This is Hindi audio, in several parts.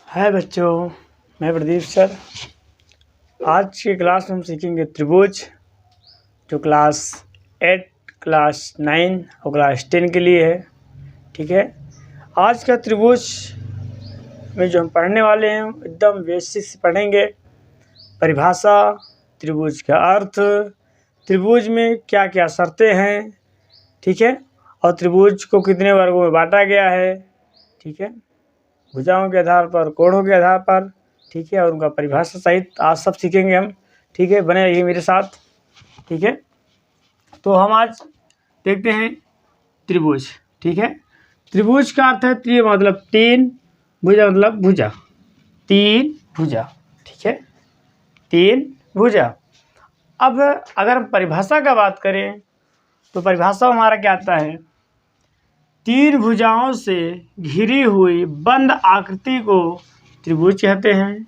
हाय बच्चों, मैं प्रदीप सर। आज की क्लास में हम सीखेंगे त्रिभुज, जो क्लास 8, क्लास 9 और क्लास 10 के लिए है। ठीक है, आज का त्रिभुज में जो हम पढ़ने वाले हैं एकदम बेसिक से पढ़ेंगे। परिभाषा, त्रिभुज का अर्थ, त्रिभुज में क्या क्या शर्तें हैं, ठीक है, और त्रिभुज को कितने वर्गों में बांटा गया है, ठीक है, भुजाओं के आधार पर, कोणों के आधार पर, ठीक है, और उनका परिभाषा सहित आज सब सीखेंगे हम। ठीक है, बने रहिए मेरे साथ। ठीक है, तो हम आज देखते हैं त्रिभुज। ठीक है, त्रिभुज का अर्थ है त्रि मतलब तीन, भुजा मतलब भुजा, तीन भुजा। ठीक है, तीन भुजा। अब अगर हम परिभाषा का बात करें तो परिभाषा हमारा क्या आता है? तीन भुजाओं से घिरी हुई बंद आकृति को त्रिभुज कहते हैं।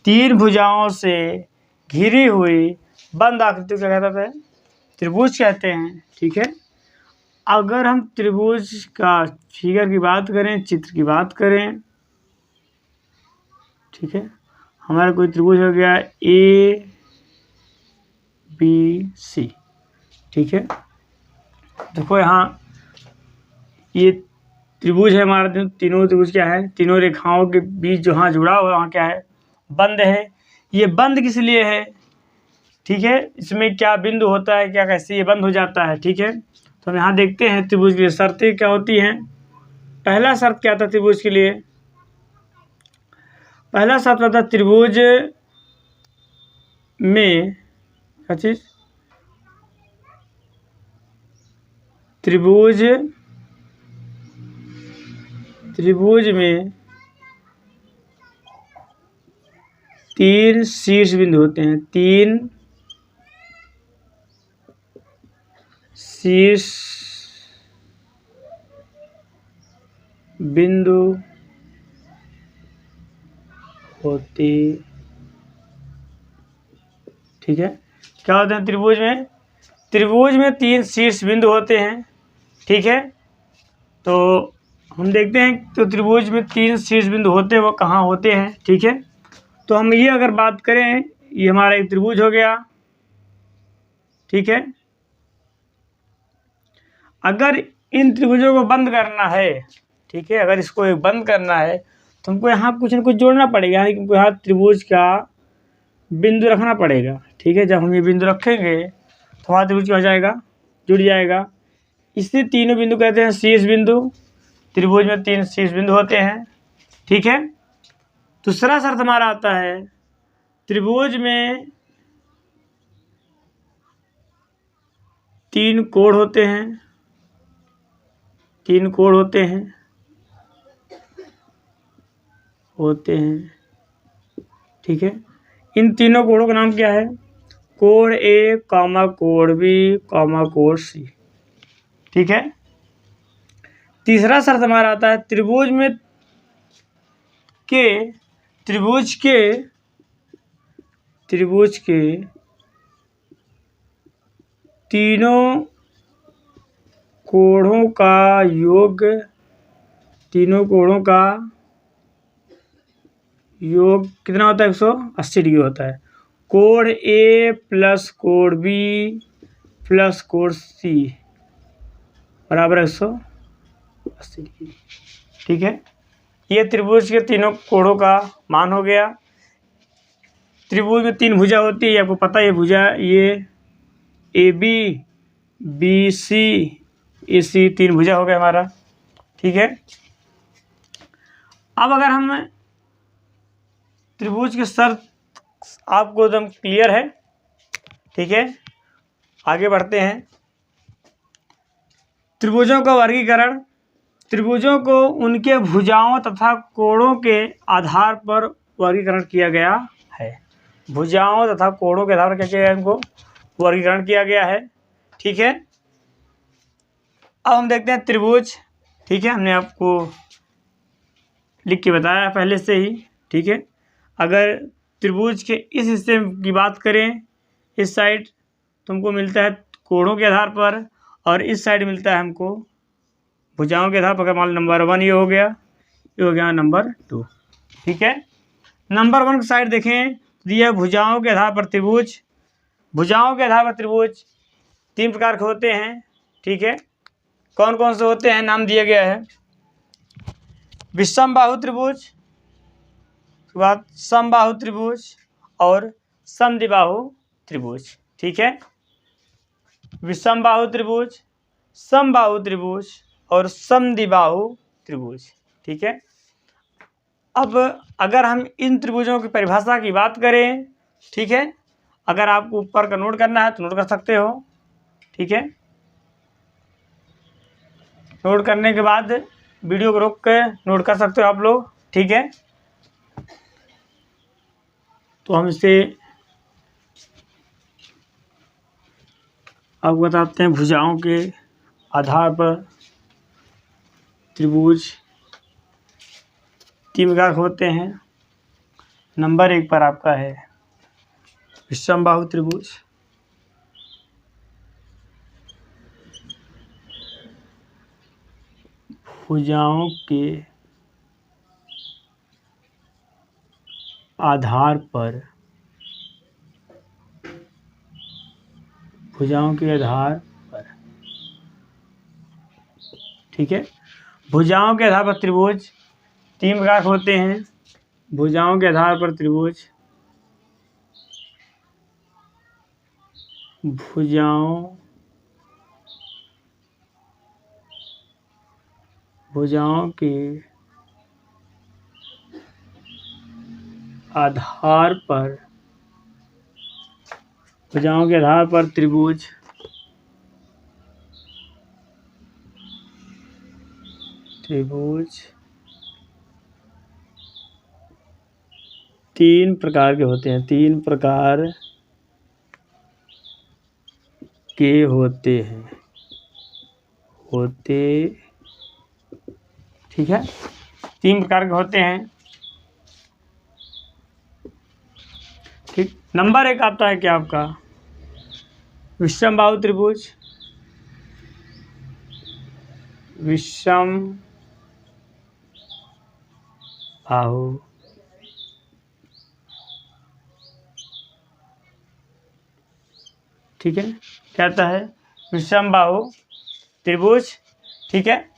तीन भुजाओं से घिरी हुई बंद आकृति को क्या कहते हैं? त्रिभुज कहते हैं। ठीक है, अगर हम त्रिभुज का फिगर की बात करें, चित्र की बात करें, ठीक है, हमारा कोई त्रिभुज हो गया ABC। ठीक है, देखो यहाँ ये त्रिभुज है हमारा। तीनों त्रिभुज क्या है? तीनों रेखाओं के बीच जो हाँ जुड़ा हुआ वहाँ क्या है? बंद है। ये बंद किस लिए है? ठीक है, इसमें क्या बिंदु होता है, क्या कैसे ये बंद हो जाता है? ठीक है, तो हम यहाँ देखते हैं त्रिभुज की शर्तें क्या होती हैं। पहला शर्त क्या था त्रिभुज के लिए? पहला शर्त था त्रिभुज में क्या चीज? त्रिभुज में तीन शीर्ष बिंदु होते हैं। तीन शीर्ष बिंदु होते। ठीक है, क्या होते हैं त्रिभुज में? त्रिभुज में तीन शीर्ष बिंदु होते हैं। ठीक है, तो हम देखते हैं तो त्रिभुज में तीन शीर्ष बिंदु होते हैं, वो कहाँ होते हैं? ठीक है, तो हम ये अगर बात करें, ये हमारा एक त्रिभुज हो गया। ठीक है, अगर इन त्रिभुजों को बंद करना है, ठीक है, अगर इसको एक बंद करना है तो हमको यहाँ कुछ न कुछ जोड़ना पड़ेगा, यानी कि यहाँ त्रिभुज का बिंदु रखना पड़ेगा। ठीक है, जब हम ये बिंदु रखेंगे तो हमारा त्रिभुज क्या हो जाएगा? जुड़ जाएगा। इसे तीनों बिंदु कहते हैं शीर्ष बिंदु। त्रिभुज में तीन शीर्ष बिंदु होते हैं। ठीक है, दूसरा शर्त हमारा आता है त्रिभुज में तीन कोण होते हैं। तीन कोण होते हैं। ठीक है, इन तीनों कोणों का नाम क्या है? कोण A, कोण B, कोण C। ठीक है, तीसरा शर्त हमारा आता है त्रिभुज के तीनों कोणों का योग, तीनों कोणों का योग कितना होता है? 180 डिग्री होता है। कोण A प्लस कोण B प्लस कोण C बराबर 180 डिग्री। ठीक है, ये त्रिभुज के तीनों कोणों का मान हो गया। त्रिभुज में तीन भुजा होती है, आपको पता है। ये भुजा, ये AB, BC, AC तीन भुजा हो गया हमारा। ठीक है, अब अगर हम त्रिभुज के शर्त आपको एकदम क्लियर है, ठीक है, आगे बढ़ते हैं। त्रिभुजों का वर्गीकरण। त्रिभुजों को उनके भुजाओं तथा कोणों के आधार पर वर्गीकरण किया गया है। भुजाओं तथा कोणों के आधार पर क्या किया गया? इनको वर्गीकरण किया गया है। ठीक है, अब हम देखते हैं त्रिभुज। ठीक है, हमने आपको लिख के बताया पहले से ही। ठीक है, अगर त्रिभुज के इस हिस्से की बात करें, इस साइड तुमको मिलता है कोणों के आधार पर, और इस साइड मिलता है हमको भुजाओं के आधार पर। मान लो नंबर 1 ये हो गया, ये हो गया नंबर 2। ठीक है। नंबर 1 की साइड देखें तो यह भुजाओं के आधार पर त्रिभुज। भुजाओं के आधार पर त्रिभुज 3 प्रकार के होते हैं, ठीक है। कौन कौन से होते हैं, नाम दिया गया है। विषमबाहु त्रिभुज, उसके बाद समबाहु त्रिभुज और समद्विबाहु त्रिभुज, ठीक है। विषमबाहु त्रिभुज, समबाहु त्रिभुज और समद्विबाहु त्रिभुज, ठीक है। अब अगर हम इन त्रिभुजों की परिभाषा की बात करें, ठीक है, अगर आपको ऊपर का नोट करना है तो नोट कर सकते हो, ठीक है। नोट करने के बाद वीडियो को रोक के नोट कर सकते हो आप लोग, ठीक है। तो हम इसे आपको बताते हैं। भुजाओं के आधार पर त्रिभुज 3 प्रकार होते हैं। नंबर 1 पर आपका है विषमबाहु त्रिभुज। भुजाओं के आधार पर, भुजाओं के आधार पर, ठीक है। भुजाओं के आधार पर त्रिभुज 3 प्रकार होते हैं। भुजाओं के आधार पर त्रिभुज, भुजाओं के आधार पर, भुजाओं के आधार पर त्रिभुज त्रिभुज 3 प्रकार के होते हैं। 3 प्रकार के होते हैं, ठीक है। 3 प्रकार के होते हैं, ठीक। नंबर 1 आता है क्या आपका विषमबाहु त्रिभुज। विषमबाहु ठीक है, क्या आता है विषमबाहु त्रिभुज, ठीक है।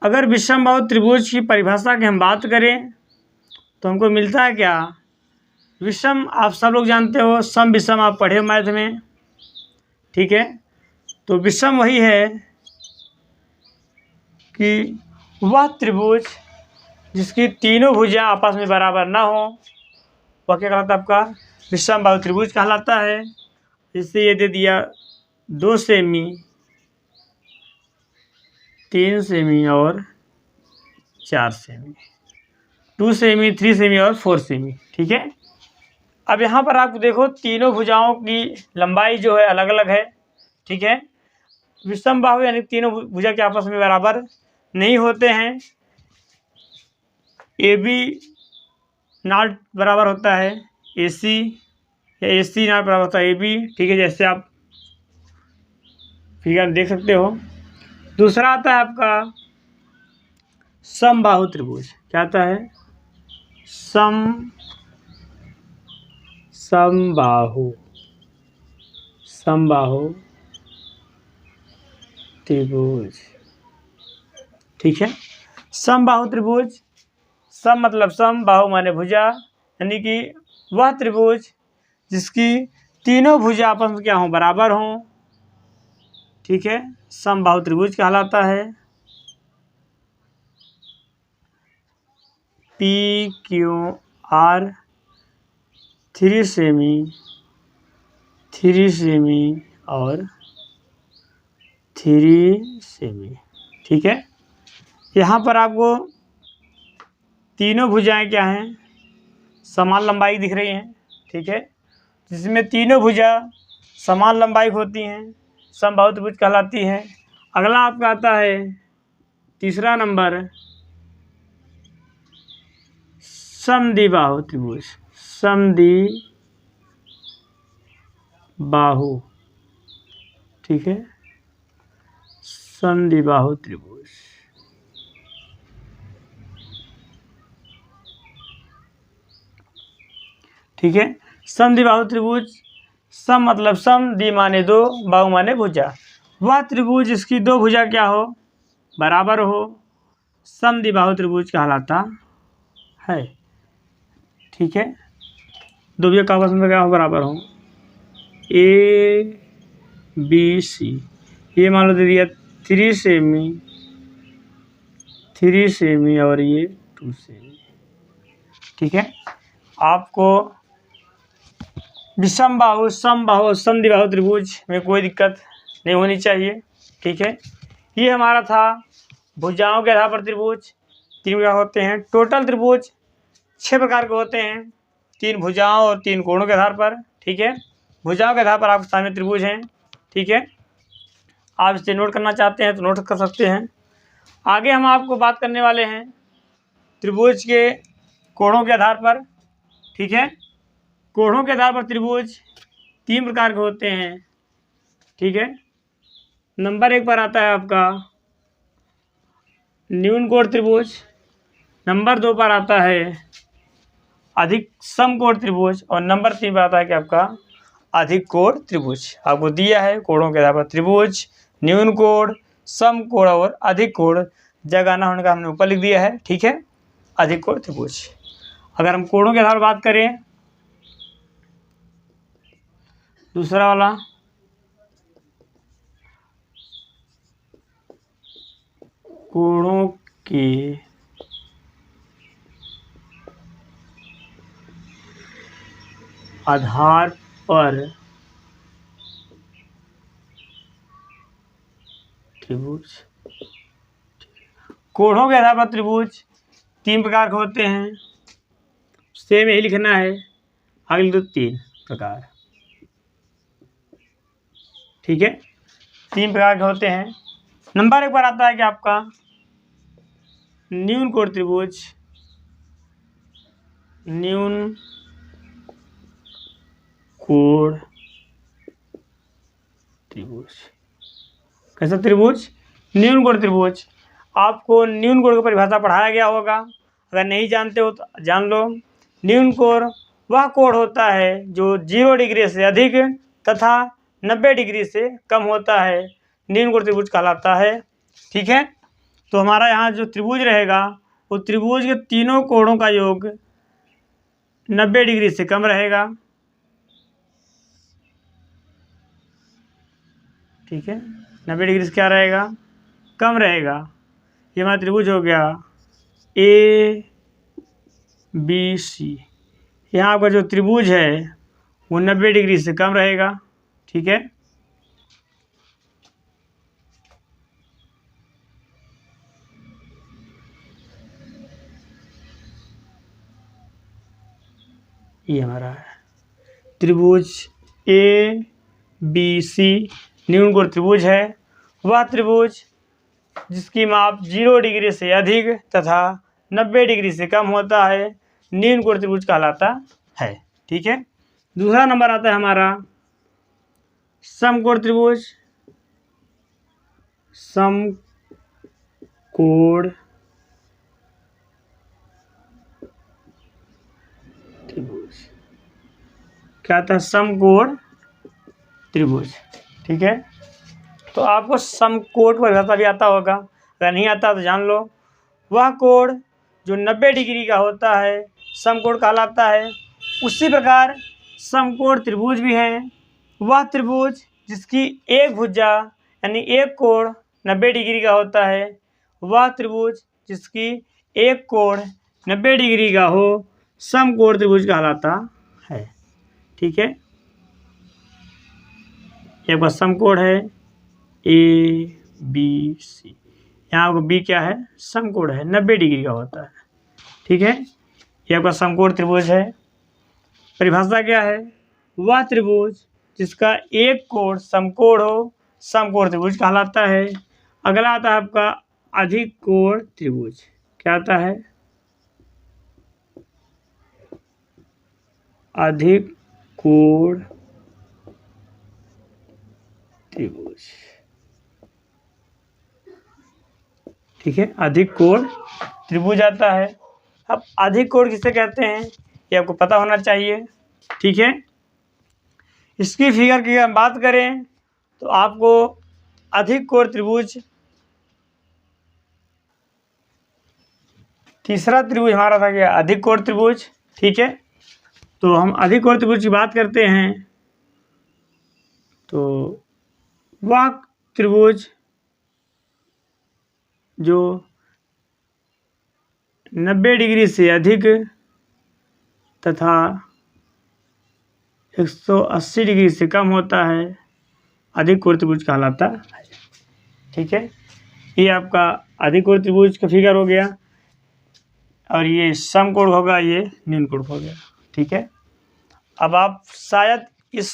अगर विषमबाहु त्रिभुज की परिभाषा की हम बात करें तो हमको मिलता है क्या, विषम आप सब लोग जानते हो, सम विषम आप पढ़े हो मैथ में, ठीक है। तो विषम वही है कि वह त्रिभुज जिसकी तीनों भुजा आपस में बराबर ना हो, वह क्या कहलाता है आपका विषमबाहु त्रिभुज कहलाता है। इससे ये दे दिया 2 सेमी, 3 सेमी और 4 सेमी, 2 सेमी, 3 सेमी और 4 सेमी, ठीक है। अब यहाँ पर आप देखो तीनों भुजाओं की लंबाई जो है अलग अलग है, ठीक है। विषमबाहु यानी तीनों भुजा के आपस में बराबर नहीं होते हैं। ए बी नॉट बराबर होता है ए सी, या ए सी नॉट बराबर होता है ए बी, ठीक है, जैसे आप फिगर में देख सकते हो। दूसरा आता है आपका समबाहु त्रिभुज। क्या आता है समबाहु त्रिभुज, ठीक है। समबाहु त्रिभुज, सम मतलब सम, बाहु माने भुजा, यानी कि वह त्रिभुज जिसकी तीनों भुजा आपस में क्या हों बराबर हों, ठीक है, समबाहु त्रिभुज कहलाता है। P Q R 3 semi, 3 semi और 3 सेमी, ठीक है। यहाँ पर आपको तीनों भुजाएं क्या हैं, समान लंबाई दिख रही हैं, ठीक है। जिसमें तीनों भुजा समान लंबाई होती हैं, समबाहु त्रिभुज कहलाती है। अगला आपका आता है तीसरा नंबर समद्विबाहु त्रिभुज। समद्विबाहु, ठीक है, समद्विबाहु त्रिभुज, ठीक है। समद्विबाहु त्रिभुज, सम मतलब सम, द्वि माने दो, बाहु माने भुजा। वह त्रिभुज जिसकी दो भुजा क्या हो, बराबर हो, समद्विबाहु त्रिभुज कहलाता है। ठीक है, दो भुजा का आपस में क्या हो, बराबर हो। ए बी सी, ये मान लो दे दिया 3 सेमी और ये 2 सेमी। ठीक है, आपको विषम बाहु, समबाहु, समद्विबाहु त्रिभुज में कोई दिक्कत नहीं होनी चाहिए। ठीक है, ये हमारा था भुजाओं के आधार पर त्रिभुज 3 प्रकार होते हैं। टोटल त्रिभुज 6 प्रकार के होते हैं, 3 भुजाओं और 3 कोणों के आधार पर। ठीक है, भुजाओं के आधार पर आपके सामने त्रिभुज हैं। ठीक है, आप इसे नोट करना चाहते हैं तो नोट कर सकते हैं। आगे हम आपको बात करने वाले हैं त्रिभुज के कोणों के आधार पर। ठीक है, कोणों के आधार पर त्रिभुज 3 प्रकार के होते हैं। ठीक है, नंबर 1 पर आता है आपका न्यून कोण त्रिभुज, नंबर 2 पर आता है अधिक समकोण त्रिभुज और नंबर 3 पर आता है कि आपका अधिक कोण त्रिभुज। आपको दिया है कोणों के आधार पर त्रिभुज, न्यून कोण, सम कोण और अधिक कोण। जगह ना होने का हमने ऊपर लिख दिया है। ठीक है, अधिक कोण त्रिभुज। अगर हम कोणों के आधार पर बात करें, दूसरा वाला कोणों के आधार पर त्रिभुज, कोणों के आधार पर त्रिभुज 3 प्रकार के होते हैं। सेम यही लिखना है, आगे लिख दो 3 प्रकार। ठीक है, 3 प्रकार के होते हैं। नंबर 1 पर आता है कि आपका न्यून कोण त्रिभुज, न्यून कोण त्रिभुज। कैसा त्रिभुज, न्यून कोण त्रिभुज। आपको न्यून कोण की परिभाषा पढ़ाया गया होगा, अगर नहीं जानते हो तो जान लो। न्यून कोण वह कोण होता है जो 0 डिग्री से अधिक तथा 90 डिग्री से कम होता है, न्यून कोण त्रिभुज कहलाता है। ठीक है, तो हमारा यहाँ जो त्रिभुज रहेगा वो त्रिभुज के तीनों कोणों का योग 90 डिग्री से कम रहेगा। ठीक है, 90 डिग्री से क्या रहेगा, कम रहेगा। ये हमारा त्रिभुज हो गया ए बी सी। यहाँ आपका जो त्रिभुज है वो 90 डिग्री से कम रहेगा। ठीक है, ये हमारा है त्रिभुज ए बी सी, न्यून कोण त्रिभुज है। वह त्रिभुज जिसकी माप 0 डिग्री से अधिक तथा 90 डिग्री से कम होता है, न्यून कोण त्रिभुज कहलाता है। ठीक है, दूसरा नंबर आता है हमारा समकोण त्रिभुज, समकोण त्रिभुज क्या आता है, समकोण त्रिभुज। ठीक है, तो आपको समकोण की परिभाषा भी आता होगा, अगर नहीं आता तो जान लो। वह कोण जो 90 डिग्री का होता है समकोण कहलाता है। उसी प्रकार समकोण त्रिभुज भी है। वह त्रिभुज जिसकी एक भुजा यानी एक कोण 90 डिग्री का होता है, वह त्रिभुज जिसकी एक कोण 90 डिग्री का हो समकोण त्रिभुज कहलाता है। ठीक है, एक बार समकोण है ए बी सी, यहाँ को बी क्या है, समकोण है, 90 डिग्री का होता है। ठीक है, ये आपका समकोण त्रिभुज है। परिभाषा क्या है, वह त्रिभुज जिसका एक कोण समकोण हो समकोण त्रिभुज कहलाता है। अगला आता है आपका अधिक कोण त्रिभुज। क्या आता है, अधिक कोण त्रिभुज। ठीक है, अधिक कोण त्रिभुज आता है। अब अधिक कोण किसे कहते हैं ये आपको पता होना चाहिए। ठीक है। इसकी फिगर की हम बात करें तो आपको अधिक कोण त्रिभुज, तीसरा त्रिभुज हमारा था क्या, अधिक कोण त्रिभुज। ठीक है, तो हम अधिक कोण त्रिभुज की बात करते हैं तो वह त्रिभुज जो 90 डिग्री से अधिक तथा 180 डिग्री से कम होता है, अधिक कोण त्रिभुज कहलाता है। ठीक है, ये आपका अधिक कोण त्रिभुज का फिगर हो गया, और ये समकोण होगा, ये निम्न कोण हो गया। ठीक है, अब आप शायद इस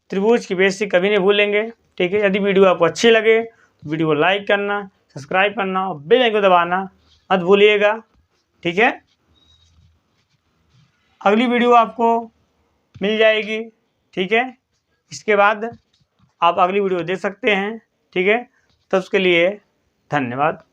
त्रिभुज की बेसिक कभी नहीं भूलेंगे। ठीक है, यदि वीडियो आपको अच्छी लगे तो वीडियो को लाइक करना, सब्सक्राइब करना और बेल आइकन को दबाना मत भूलिएगा। ठीक है, अगली वीडियो आपको मिल जाएगी। ठीक है, इसके बाद आप अगली वीडियो देख सकते हैं। ठीक है, तब उसके लिए धन्यवाद।